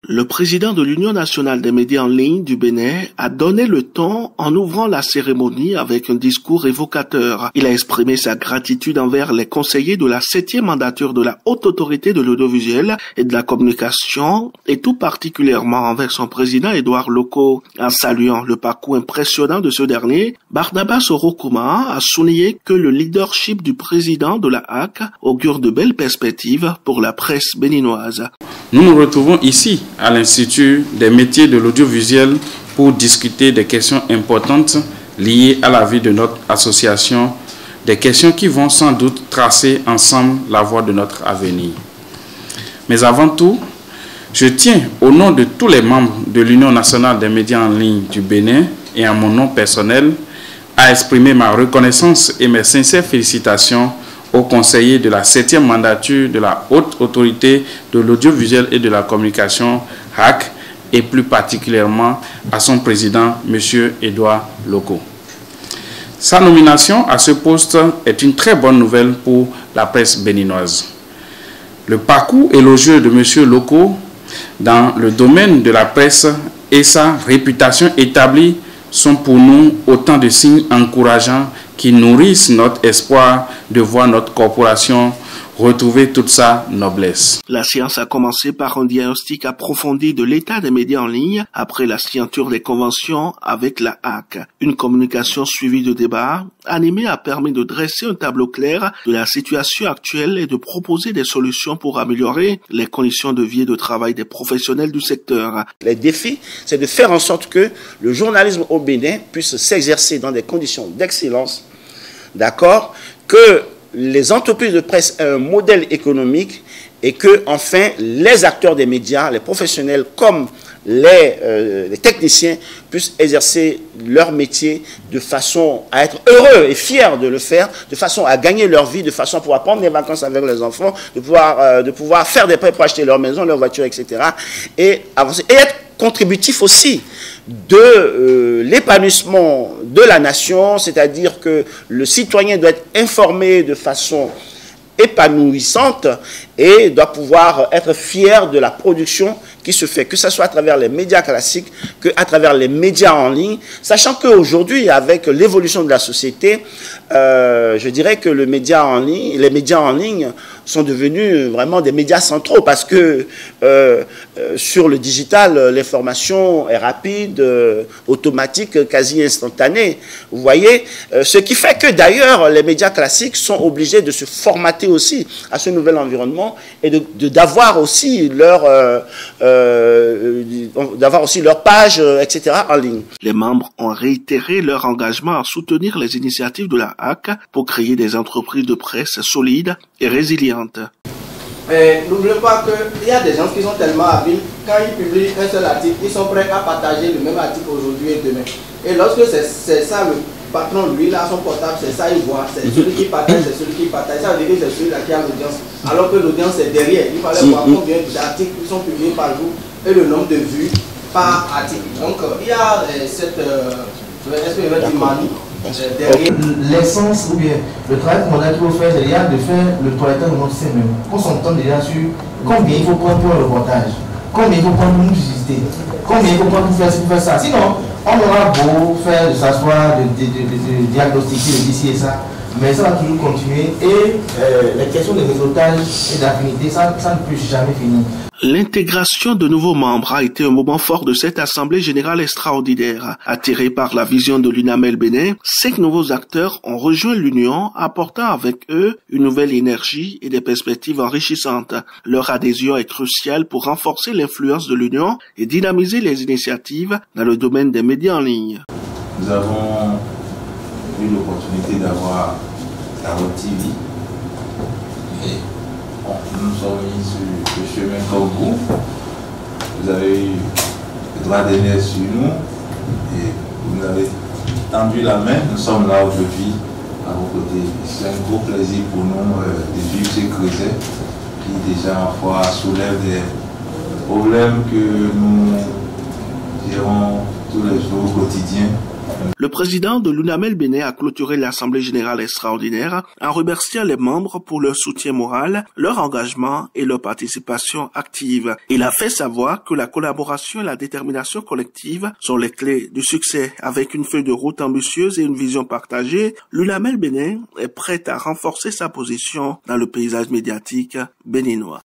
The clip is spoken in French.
Le président de l'Union nationale des médias en ligne du Bénin a donné le ton en ouvrant la cérémonie avec un discours évocateur. Il a exprimé sa gratitude envers les conseillers de la 7e mandature de la Haute Autorité de l'Audiovisuel et de la Communication et tout particulièrement envers son président Édouard Loko. En saluant le parcours impressionnant de ce dernier, Barnabas Orokouma a souligné que le leadership du président de la HAC augure de belles perspectives pour la presse béninoise. Nous nous retrouvons ici à l'Institut des métiers de l'audiovisuel pour discuter des questions importantes liées à la vie de notre association, des questions qui vont sans doute tracer ensemble la voie de notre avenir. Mais avant tout, je tiens, au nom de tous les membres de l'Union nationale des médias en ligne du Bénin et en mon nom personnel, à exprimer ma reconnaissance et mes sincères félicitations aux conseillers de la 7e mandature de la Haute Autorité de l'Audiovisuel et de la Communication, HAC, et plus particulièrement à son président, M. Édouard Loko. Sa nomination à ce poste est une très bonne nouvelle pour la presse béninoise. Le parcours élogieux de M. Loko dans le domaine de la presse et sa réputation établie sont pour nous autant de signes encourageants qui nourrissent notre espoir de voir notre corporation retrouver toute sa noblesse. La séance a commencé par un diagnostic approfondi de l'état des médias en ligne après la signature des conventions avec la HAC. Une communication suivie de débats animée a permis de dresser un tableau clair de la situation actuelle et de proposer des solutions pour améliorer les conditions de vie et de travail des professionnels du secteur. Le défi, c'est de faire en sorte que le journalisme au Bénin puisse s'exercer dans des conditions d'excellence, d'accord, que les entreprises de presse aient un modèle économique et que, enfin, les acteurs des médias, les professionnels comme les techniciens puissent exercer leur métier de façon à être heureux et fiers de le faire, de façon à gagner leur vie, de façon à pouvoir prendre des vacances avec les enfants, de pouvoir faire des prêts pour acheter leur maison, leur voiture, etc. Et avancer. Et être contributif aussi de l'épanouissement de la nation, c'est-à-dire que le citoyen doit être informé de façon épanouissante et doit pouvoir être fier de la production qui se fait, que ce soit à travers les médias classiques, qu'à travers les médias en ligne, sachant qu'aujourd'hui, avec l'évolution de la société, je dirais que les médias en ligne sont devenus vraiment des médias centraux parce que sur le digital, l'information est rapide, automatique, quasi instantanée. Vous voyez, ce qui fait que d'ailleurs, les médias classiques sont obligés de se formater aussi à ce nouvel environnement et d'avoir aussi leur page, etc. en ligne. Les membres ont réitéré leur engagement à soutenir les initiatives de la HAC pour créer des entreprises de presse solides et résilientes. Mais n'oubliez pas qu'il y a des gens qui sont tellement habiles, quand ils publient un seul article, ils sont prêts à partager le même article aujourd'hui et demain. Et lorsque c'est ça le patron, lui, là, son portable, c'est ça, il voit, c'est celui qui partage, c'est celui qui partage. Ça veut dire que c'est celui-là qui a l'audience. Alors que l'audience est derrière. Il fallait voir combien d'articles sont publiés par jour et le nombre de vues par article. Donc, il y a cette manie. L'essence ou bien le travail qu'on a toujours fait, c'est déjà de faire le toilettage de notre système même. Qu'on s'entende déjà sur combien il faut prendre pour un reportage, combien il faut prendre pour nous visiter, combien il faut prendre pour faire ça. Sinon, on aura beau faire de s'asseoir, de diagnostiquer, de d'ici et ça, mais ça va toujours continuer et les questions de réseautage et d'affinité, ça ne peut jamais finir. L'intégration de nouveaux membres a été un moment fort de cette Assemblée générale extraordinaire. Attirés par la vision de l'UNAMEL Bénin, 5 nouveaux acteurs ont rejoint l'Union, apportant avec eux une nouvelle énergie et des perspectives enrichissantes. Leur adhésion est cruciale pour renforcer l'influence de l'Union et dynamiser les initiatives dans le domaine des médias en ligne. Nous avons eu l'opportunité d'avoir la TV. Nous sommes mis sur le chemin comme vous. Vous avez eu le droit d'aîner sur nous et vous nous avez tendu la main. Nous sommes là aujourd'hui à vos côtés. C'est un gros plaisir pour nous de vivre ces creusets qui déjà en fois soulèvent des problèmes que nous gérons tous les jours au quotidien. Le président de l'UNAMEL Bénin a clôturé l'Assemblée générale extraordinaire en remerciant les membres pour leur soutien moral, leur engagement et leur participation active. Il a fait savoir que la collaboration et la détermination collective sont les clés du succès. Avec une feuille de route ambitieuse et une vision partagée, l'UNAMEL Bénin est prête à renforcer sa position dans le paysage médiatique béninois.